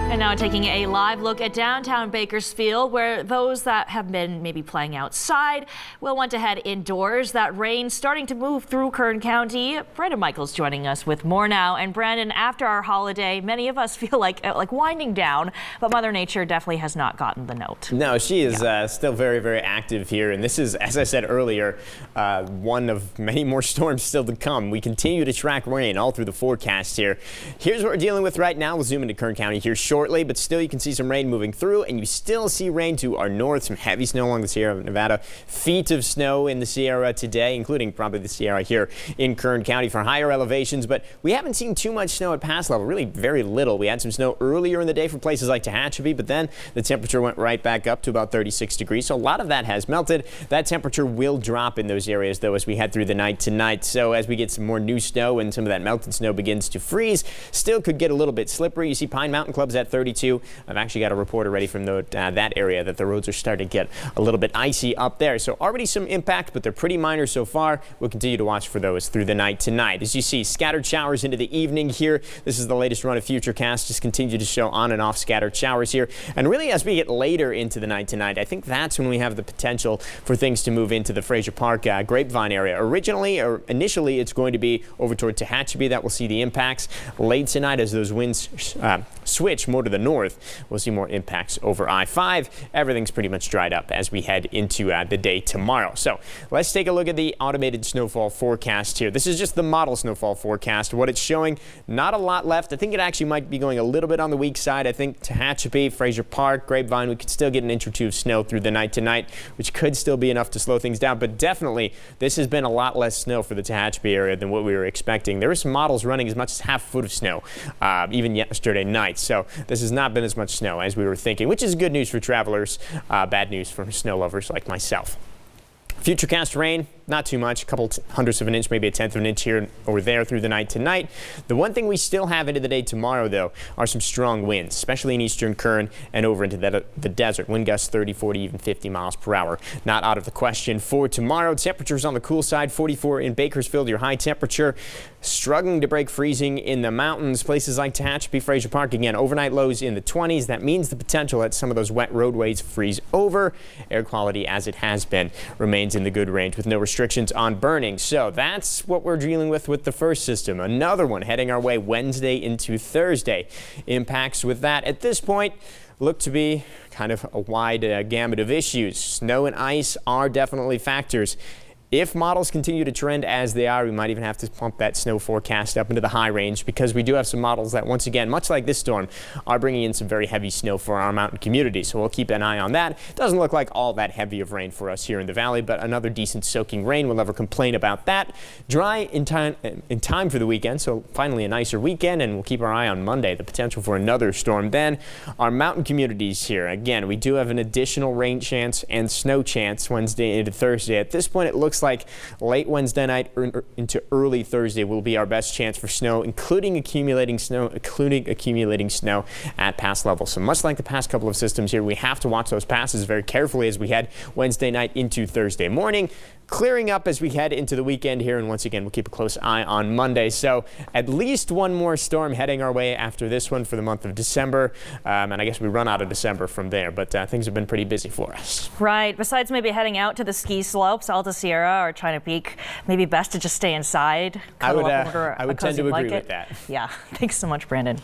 And now taking a live look at downtown Bakersfield, where those that have been maybe playing outside will want to head indoors. That rain starting to move through Kern County. Brandon Michaels joining us with more now. And Brandon, after our holiday, many of us feel like winding down, but Mother Nature definitely has not gotten the note. No, she is still very, very active here. And this is, as I said earlier, one of many more storms still to come. We continue to track rain all through the forecast here. Here's what we're dealing with right now. We'll zoom into Kern County here shortly, but still you can see some rain moving through, and you still see rain to our north, some heavy snow along the Sierra Nevada, feet of snow in the Sierra today, including probably the Sierra here in Kern County for higher elevations, but we haven't seen too much snow at pass level, really very little. We had some snow earlier in the day for places like Tehachapi, but then the temperature went right back up to about 36 degrees, so a lot of that has melted. That temperature will drop in those areas, though, as we head through the night tonight. So as we get some more new snow and some of that melted snow begins to freeze, still could get a little bit slippery. You see Pine Mountain Club's at 32. I've actually got a report already from that area that the roads are starting to get a little bit icy up there. So already some impact, but they're pretty minor so far. We'll continue to watch for those through the night tonight. As you see, scattered showers into the evening here. This is the latest run of Futurecast. Just continue to show on and off scattered showers here. And really, as we get later into the night tonight, I think that's when we have the potential for things to move into the Fraser Park Grapevine area. Initially, it's going to be over toward Tehachapi that we'll see the impacts. Late tonight, as those winds switch more to the north, we'll see more impacts over I-5. Everything's pretty much dried up as we head into the day tomorrow. So let's take a look at the automated snowfall forecast here. This is just the model snowfall forecast. What it's showing, not a lot left. I think it actually might be going a little bit on the weak side. I think Tehachapi, Fraser Park, Grapevine, we could still get an inch or two of snow through the night tonight, which could still be enough to slow things down. But definitely, this has been a lot less snow for the Tehachapi area than what we were expecting. There were some models running as much as half a foot of snow even yesterday night. So this has not been as much snow as we were thinking, which is good news for travelers, bad news for snow lovers like myself. Futurecast rain, not too much, a couple hundredths of an inch, maybe a tenth of an inch here or there through the night tonight. The one thing we still have into the day tomorrow, though, are some strong winds, especially in eastern Kern and over into the desert. Wind gusts 30, 40, even 50 miles per hour. Not out of the question for tomorrow. Temperatures on the cool side, 44 in Bakersfield, your high temperature. Struggling to break freezing in the mountains. Places like Tehachapi, Fraser Park, again, overnight lows in the 20s. That means the potential that some of those wet roadways freeze over. Air quality, as it has been, remains in the good range with no restrictions on burning. So that's what we're dealing with the first system. Another one heading our way Wednesday into Thursday. Impacts with that at this point look to be kind of a wide gamut of issues. Snow and ice are definitely factors. If models continue to trend as they are, we might even have to pump that snow forecast up into the high range, because we do have some models that, once again, much like this storm, are bringing in some very heavy snow for our mountain community. So we'll keep an eye on that. Doesn't look like all that heavy of rain for us here in the valley, but another decent soaking rain. We'll never complain about that. Dry in time for the weekend, so finally a nicer weekend, and we'll keep our eye on Monday, the potential for another storm. Then our mountain communities here. Again, we do have an additional rain chance and snow chance Wednesday into Thursday. At this point, it looks like late Wednesday night into early Thursday will be our best chance for snow, including accumulating snow at pass level. So much like the past couple of systems here, we have to watch those passes very carefully as we head Wednesday night into Thursday morning. Clearing up as we head into the weekend here, and once again, we'll keep a close eye on Monday. So at least one more storm heading our way after this one for the month of December, and I guess we run out of December from there, but things have been pretty busy for us. Right. Besides maybe heading out to the ski slopes, Alta Sierra or China Peak, maybe best to just stay inside. I would tend to agree with that. Yeah. Thanks so much, Brandon.